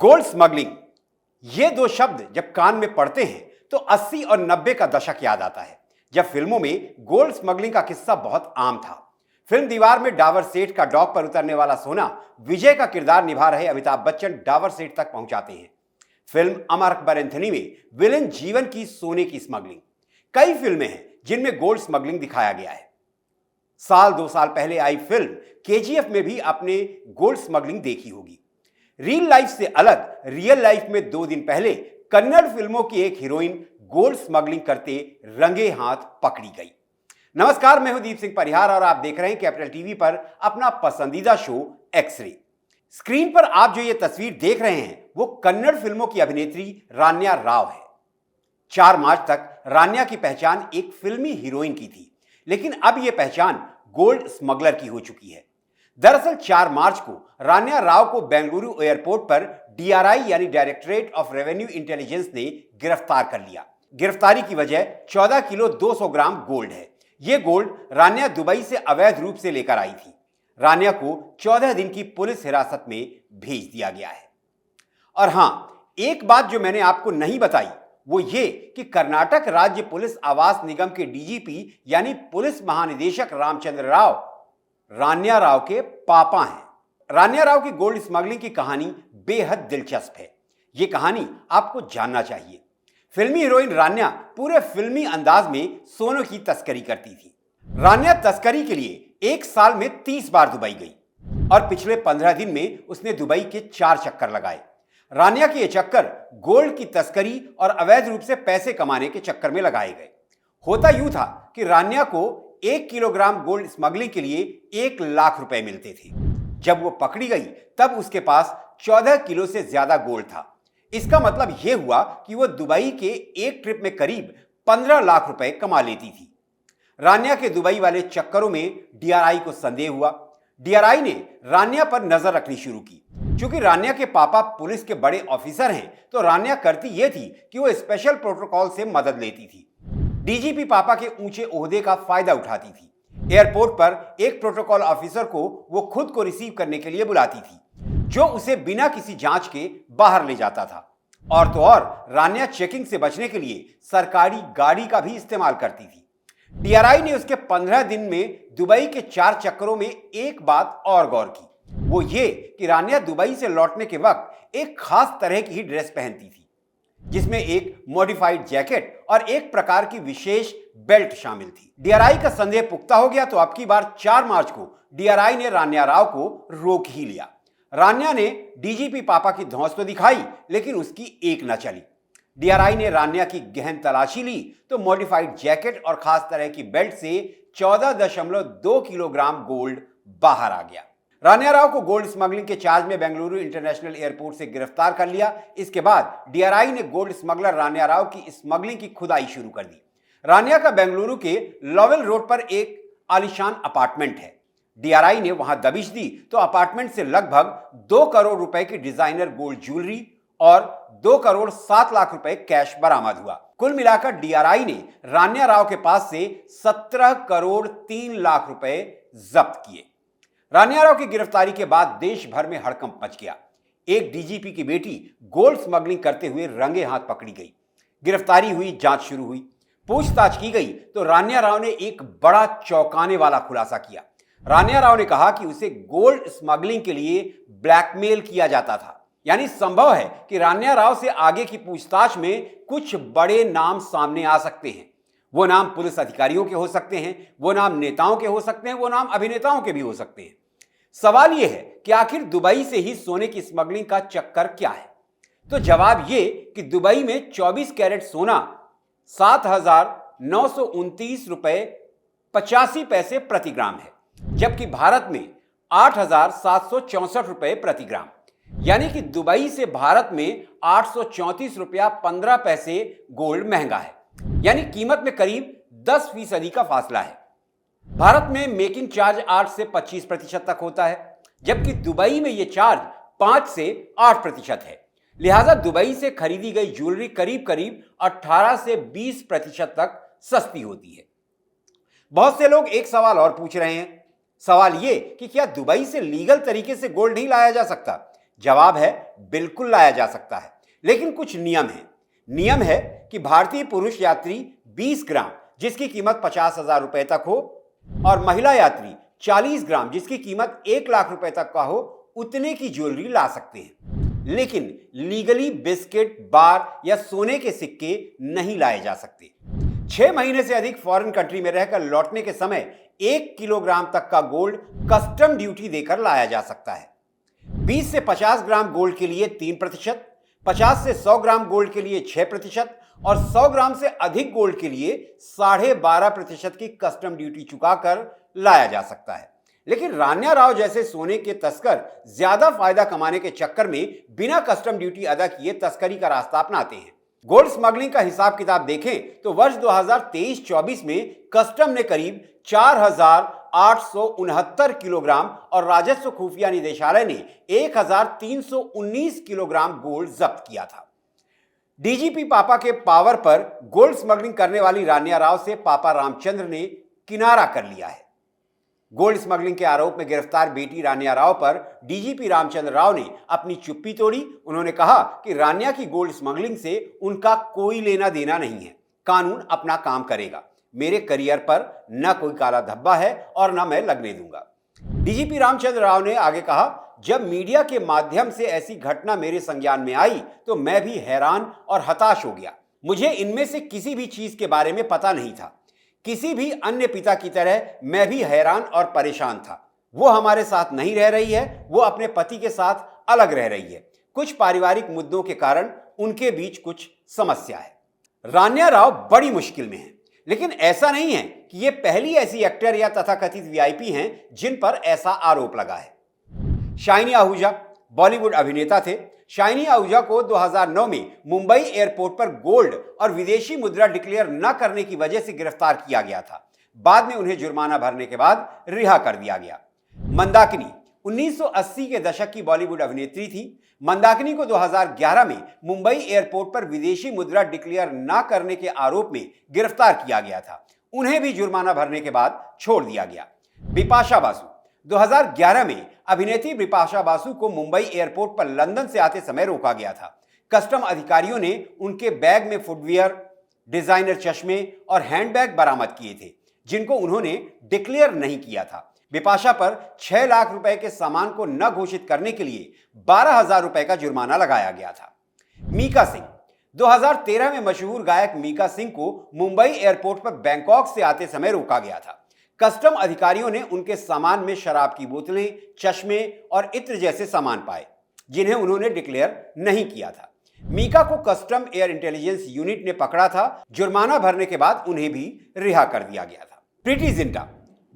Gold smuggling, ये दो शब्द जब कान में पड़ते हैं तो 80 और 90 का दशक याद आता है, जब फिल्मों में गोल्ड स्मगलिंग का किस्सा बहुत आम था। फिल्म दीवार में डाबर सेठ का डॉक पर उतरने वाला सोना विजय का किरदार निभा रहे अमिताभ बच्चन डाबर सेठ तक पहुंचाते हैं। फिल्म अमर अकबर एंथनी में विलेन जीवन की सोने की स्मगलिंग। कई फिल्में हैं जिनमें गोल्ड स्मगलिंग दिखाया गया है। साल 2 साल पहले आई फिल्म केजीएफ में भी आपने गोल्ड स्मगलिंग देखी होगी। रियल लाइफ से अलग रियल लाइफ में 2 दिन पहले कन्नड़ फिल्मों की एक हीरोइन गोल्ड स्मगलिंग करते रंगे हाथ पकड़ी गई। नमस्कार, मैं हूं दीप सिंह परिहार और आप देख रहे हैं कैपिटल टीवी पर अपना पसंदीदा शो एक्स-रे। स्क्रीन पर आप जो ये तस्वीर देख रहे हैं वो कन्नड़ फिल्मों की अभिनेत्री रान्या राव है। 4 मार्च तक रान्या की पहचान एक फिल्मी हीरोइन की थी, लेकिन अब यह पहचान गोल्ड स्मगलर की हो चुकी है। दरअसल 4 मार्च को रान्या राव को बेंगलुरु एयरपोर्ट पर डीआरआई यानी डायरेक्टरेट ऑफ रेवेन्यू इंटेलिजेंस ने गिरफ्तार कर लिया। गिरफ्तारी की वजह 14 किलो 200 ग्राम गोल्ड है। यह गोल्ड रान्या दुबई से अवैध रूप से लेकर आई थी। रान्या को 14 दिन की पुलिस हिरासत में भेज दिया गया है। और हां, एक बात जो मैंने आपको नहीं बताई वो ये कि कर्नाटक राज्य पुलिस आवास निगम के डीजीपी यानी पुलिस महानिदेशक रामचंद्र राव रान्या राव के पापा हैं। रान्या राव की गोल्ड स्मगलिंग की कहानी बेहद दिलचस्प है। यह कहानी आपको जानना चाहिए। फिल्मी हीरोइन रान्या पूरे फिल्मी अंदाज में सोने की तस्करी करती थी। रान्या तस्करी के लिए 1 साल में 30 बार दुबई गई और पिछले 15 दिन में उसने दुबई के 4 चक्कर लगाए। रान्या के ये चक्कर गोल्ड की तस्करी और अवैध रूप से पैसे कमाने के चक्कर में लगाए गए। होता यूं था कि रान्या को 1 किलोग्राम गोल्ड स्मगलिंग के लिए 1 लाख रुपए मिलते थे। जब वो पकड़ी गई तब उसके पास 14 किलो से ज्यादा गोल्ड था। इसका मतलब यह हुआ कि वो दुबई के एक ट्रिप में करीब 15 लाख रुपए कमा लेती थी। रान्या के दुबई वाले चक्करों में डीआरआई को संदेह हुआ। डीआरआई ने रान्या पर नजर रखनी शुरू की। क्योंकि रान्या के पापा पुलिस के बड़े ऑफिसर हैं, तो रान्या करती यह थी कि वो स्पेशल प्रोटोकॉल से मदद लेती थी। डीजीपी पापा के ऊंचे ओहदे का फायदा उठाती थी। एयरपोर्ट पर एक प्रोटोकॉल ऑफिसर को वो खुद को रिसीव करने के लिए बुलाती थी, जो उसे बिना किसी जांच के बाहर ले जाता था। और तो और रान्या चेकिंग से बचने के लिए सरकारी गाड़ी का भी इस्तेमाल करती थी। डीआरआई ने उसके 15 दिन में दुबई के 4 चक्करों में एक बात और गौर की, वो ये कि रान्या दुबई से लौटने के वक्त एक खास तरह की ही ड्रेस पहनती थी, जिसमें एक मॉडिफाइड जैकेट और एक प्रकार की विशेष बेल्ट शामिल थी। डीआरआई का संदेह पुख्ता हो गया तो अब की बार 4 मार्च को डीआरआई ने रान्या राव को रोक ही लिया। रान्या ने डीजीपी पापा की धौंस तो दिखाई, लेकिन उसकी एक न चली। डीआरआई ने रान्या की गहन तलाशी ली तो मॉडिफाइड जैकेट और खास तरह की बेल्ट से 14.2 किलोग्राम गोल्ड बाहर आ गया। रान्या राव को गोल्ड स्मगलिंग के चार्ज में बेंगलुरु इंटरनेशनल एयरपोर्ट से गिरफ्तार कर लिया। इसके बाद डीआरआई ने गोल्ड स्मगलर रान्या राव की स्मगलिंग की खुदाई शुरू कर दी। रान्या का बेंगलुरु के लॉवेल रोड पर एक आलीशान अपार्टमेंट है। डीआरआई ने वहां दबिश दी तो अपार्टमेंट से लगभग 2 करोड़ रुपए की डिजाइनर गोल्ड ज्वेलरी और 2 करोड़ 7 लाख रुपए कैश बरामद हुआ। कुल मिलाकर डीआरआई ने रान्या राव के पास से 17 करोड़ 3 लाख रुपए जब्त किए। रान्या राव की गिरफ्तारी के बाद देश भर में हड़कंप मच गया। एक डीजीपी की बेटी गोल्ड स्मगलिंग करते हुए रंगे हाथ पकड़ी गई। गिरफ्तारी हुई, जांच शुरू हुई, पूछताछ की गई तो रान्या राव ने एक बड़ा चौंकाने वाला खुलासा किया। रान्या राव ने कहा कि उसे गोल्ड स्मगलिंग के लिए ब्लैकमेल किया जाता था। यानी संभव है कि रान्या राव से आगे की पूछताछ में कुछ बड़े नाम सामने आ सकते हैं। वो नाम पुलिस अधिकारियों के हो सकते हैं, वो नाम नेताओं के हो सकते हैं, वो नाम अभिनेताओं के भी हो सकते हैं। सवाल यह है कि आखिर दुबई से ही सोने की स्मगलिंग का चक्कर क्या है? तो जवाब ये कि दुबई में 24 कैरेट सोना 7,929 रुपए 85 पैसे प्रति ग्राम है, जबकि भारत में 8,764 रुपए प्रति ग्राम। यानी कि दुबई से भारत में 834 रुपया 15 पैसे गोल्ड महंगा है। यानी कीमत में करीब 10% का फासला है। भारत में मेकिंग चार्ज 8 से 25% तक होता है, जबकि दुबई में यह चार्ज 5 से 8% है। लिहाजा दुबई से खरीदी गई ज्वेलरी करीब करीब 18 से 20% तक सस्ती होती है। बहुत से लोग एक सवाल और पूछ रहे हैं। सवाल यह कि क्या दुबई से लीगल तरीके से गोल्ड नहीं लाया जा सकता? जवाब है बिल्कुल लाया जा सकता है, लेकिन कुछ नियम हैं। नियम है कि भारतीय पुरुष यात्री 20 ग्राम जिसकी कीमत 50,000 रुपए तक हो और महिला यात्री 40 ग्राम जिसकी कीमत 1 लाख रुपए तक का हो उतने की ज्वेलरी ला सकते हैं, लेकिन लीगली बिस्किट, बार या सोने के सिक्के नहीं लाए जा सकते। 6 महीने से अधिक फॉरेन कंट्री में रहकर लौटने के समय 1 किलोग्राम तक का गोल्ड कस्टम ड्यूटी देकर लाया जा सकता है। 20 से 50 ग्राम गोल्ड के लिए 3%, 50 से 100 ग्राम गोल्ड के लिए 6% और 100 ग्राम से अधिक गोल्ड के लिए 12.5% की कस्टम ड्यूटी चुकाकर लाया जा सकता है। लेकिन रान्या राव जैसे सोने के तस्कर ज्यादा फायदा कमाने के चक्कर में बिना कस्टम ड्यूटी अदा किए तस्करी का रास्ता अपनाते हैं। गोल्ड स्मगलिंग का हिसाब किताब देखें तो वर्ष 2023-24 में कस्टम ने करीब 4,869 किलोग्राम और राजस्व खुफिया निदेशालय ने 1,319 किलोग्राम गोल्ड जब्त किया था। डीजीपी पापा के पावर पर गोल्ड स्मगलिंग करने वाली रान्या राव से पापा रामचंद्र ने किनारा कर लिया है। गोल्ड स्मगलिंग के आरोप में गिरफ्तार बेटी रान्या राव पर डीजीपी रामचंद्र राव ने अपनी चुप्पी तोड़ी। उन्होंने कहा कि रान्या की गोल्ड स्मगलिंग से उनका कोई लेना देना नहीं है, कानून अपना काम करेगा। मेरे करियर पर न कोई काला धब्बा है और न मैं लगने दूंगा। डीजीपी रामचंद्र राव ने आगे कहा, जब मीडिया के माध्यम से ऐसी घटना मेरे संज्ञान में आई तो मैं भी हैरान और हताश हो गया। मुझे इनमें से किसी भी चीज के बारे में पता नहीं था। किसी भी अन्य पिता की तरह मैं भी हैरान और परेशान था। वो हमारे साथ नहीं रह रही है, वो अपने पति के साथ अलग रह रही है। कुछ पारिवारिक मुद्दों के कारण उनके बीच कुछ समस्या है। रान्या राव बड़ी मुश्किल में है, लेकिन ऐसा नहीं है कि ये पहली ऐसी एक्टर या तथाकथित वीआईपी हैं जिन पर ऐसा आरोप लगा है। शाइनी आहूजा बॉलीवुड अभिनेता थे। शाइनी आहूजा को 2009 में मुंबई एयरपोर्ट पर गोल्ड और विदेशी मुद्रा डिक्लेयर न करने की वजह से गिरफ्तार किया गया था। बाद में उन्हें जुर्माना भरने के बाद रिहा कर दिया गया। मंदाकिनी 1980 के दशक की बॉलीवुड अभिनेत्री थी। मंदाकिनी को 2011 में मुंबई एयरपोर्ट पर विदेशी मुद्रा डिक्लेयर न करने के आरोप में गिरफ्तार किया गया था। उन्हें भी जुर्माना भरने के बाद छोड़ दिया गया। बिपाशा बासु 2011 में अभिनेत्री बिपाशा बासु को मुंबई एयरपोर्ट पर लंदन से आते समय रोका गया था। कस्टम अधिकारियों ने उनके बैग में फुटवियर, डिजाइनर चश्मे और हैंडबैग बरामद किए थे, जिनको उन्होंने डिक्लेयर नहीं किया था। बिपाशा पर 6 लाख रुपए के सामान को न घोषित करने के लिए 12,000 रुपए का जुर्माना लगाया गया था। मीका सिंह 2013 में मशहूर गायक मीका सिंह को मुंबई एयरपोर्ट पर बैंकॉक से आते समय रोका गया था। कस्टम अधिकारियों ने उनके सामान में शराब की बोतलें, चश्मे और इत्र जैसे सामान पाए, जिन्हें उन्होंने डिक्लेयर नहीं किया था। मीका को कस्टम एयर इंटेलिजेंस यूनिट ने पकड़ा था। जुर्माना भरने के बाद उन्हें भी रिहा कर दिया गया था। प्रीति जिंटा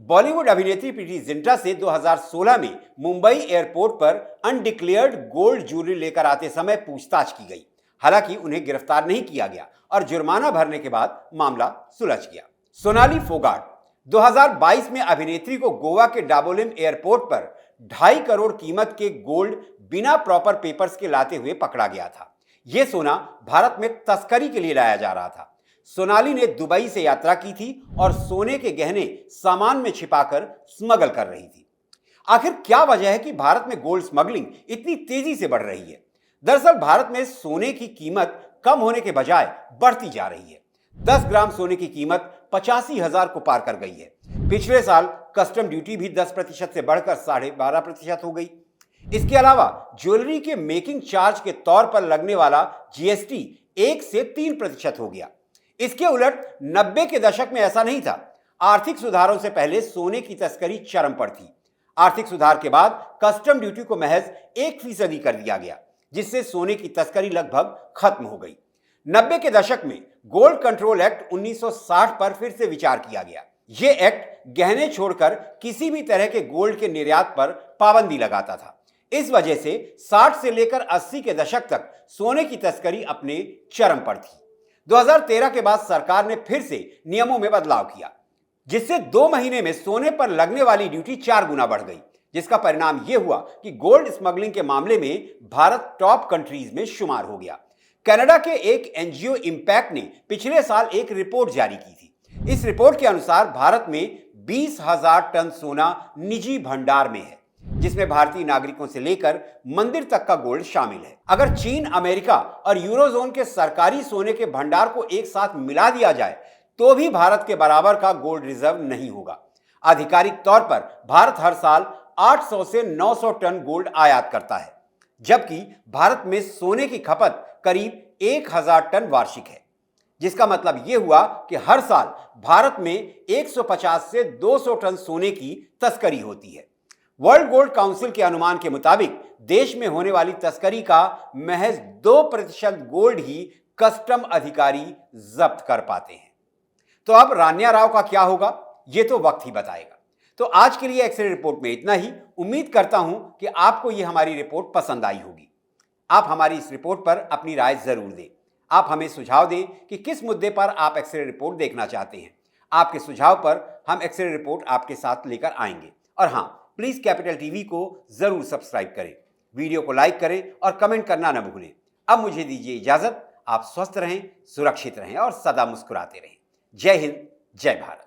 बॉलीवुड अभिनेत्री प्रीति जिंटा से 2016 में मुंबई एयरपोर्ट पर अनडिक्लेयर्ड गोल्ड ज्वेलरी लेकर आते समय पूछताछ की गई। हालांकि उन्हें गिरफ्तार नहीं किया गया और जुर्माना भरने के बाद मामला सुलझ गया। सोनाली फोगाट 2022 में अभिनेत्री को गोवा के डाबोलिम एयरपोर्ट पर 2.5 करोड़ कीमत के गोल्ड बिना प्रॉपर पेपर्स के लाते हुए पकड़ा गया था। यह सोना भारत में तस्करी के लिए लाया जा रहा था। सोनाली ने दुबई से यात्रा की थी और सोने के गहने सामान में छिपाकर स्मगल कर रही थी। आखिर क्या वजह है कि भारत में गोल्ड स्मगलिंग इतनी तेजी से बढ़ रही है? दरअसल भारत में सोने की कीमत कम होने के बजाय बढ़ती जा रही है। 10 ग्राम सोने की कीमत 85,000 को पार कर गई है। पिछले साल कस्टम ड्यूटी भी 10% से बढ़कर 12.5% हो गई। इसके अलावा ज्वेलरी के मेकिंग चार्ज के तौर पर लगने वाला जीएसटी 1 से 3% हो गया। इसके उलट 90 के दशक में ऐसा नहीं था। आर्थिक सुधारों से पहले सोने की तस्करी चरम पर थी। आर्थिक सुधार के बाद कस्टम ड्यूटी को महज 1% कर दिया गया, जिससे सोने की तस्करी लगभग खत्म हो गई। 90 के दशक में गोल्ड कंट्रोल एक्ट 1960 पर फिर से विचार किया गया। यह एक्ट गहने छोड़कर किसी भी तरह के गोल्ड के निर्यात पर पाबंदी लगाता था। इस वजह से 60 से लेकर 80 के दशक तक सोने की तस्करी अपने चरम पर थी। 2013 के बाद सरकार ने फिर से नियमों में बदलाव किया, जिससे 2 महीने में सोने पर लगने वाली ड्यूटी 4 गुना बढ़ गई, जिसका परिणाम यह हुआ कि गोल्ड स्मगलिंग के मामले में भारत टॉप कंट्रीज में शुमार हो गया। कनाडा के एक एनजीओ इंपैक्ट ने पिछले साल एक रिपोर्ट जारी की थी। इस रिपोर्ट के अनुसार भारत में 20,000 टन सोना निजी भंडार में है। जिसमें भारतीय नागरिकों से लेकर मंदिर तक का गोल्ड शामिल है। अगर चीन, अमेरिका और यूरोजोन के सरकारी सोने के भंडार को एक साथ मिला दिया जाए तो भी भारत के बराबर का गोल्ड रिजर्व नहीं होगा। आधिकारिक तौर पर भारत हर साल 800 से 900 टन गोल्ड आयात करता है, जबकि भारत में सोने की खपत करीब 1000 टन वार्षिक है, जिसका मतलब यह हुआ कि हर साल भारत में 150 से 200 टन सोने की तस्करी होती है। वर्ल्ड गोल्ड काउंसिल के अनुमान के मुताबिक देश में होने वाली तस्करी का महज 2% गोल्ड ही कस्टम अधिकारी जब्त कर पाते हैं। तो अब रान्या राव का क्या होगा, यह तो वक्त ही बताएगा। तो आज के लिए एक्सरे रिपोर्ट में इतना ही। उम्मीद करता हूं कि आपको यह हमारी रिपोर्ट पसंद आई होगी। आप हमारी इस रिपोर्ट पर अपनी राय जरूर दें। आप हमें सुझाव दें कि किस मुद्दे पर आप एक्सरे रिपोर्ट देखना चाहते हैं। आपके सुझाव पर हम एक्सरे रिपोर्ट आपके साथ लेकर आएंगे। और हाँ, प्लीज कैपिटल टीवी को जरूर सब्सक्राइब करें, वीडियो को लाइक करें और कमेंट करना न भूलें। अब मुझे दीजिए इजाजत। आप स्वस्थ रहें, सुरक्षित रहें और सदा मुस्कुराते रहें। जय हिंद, जय भारत।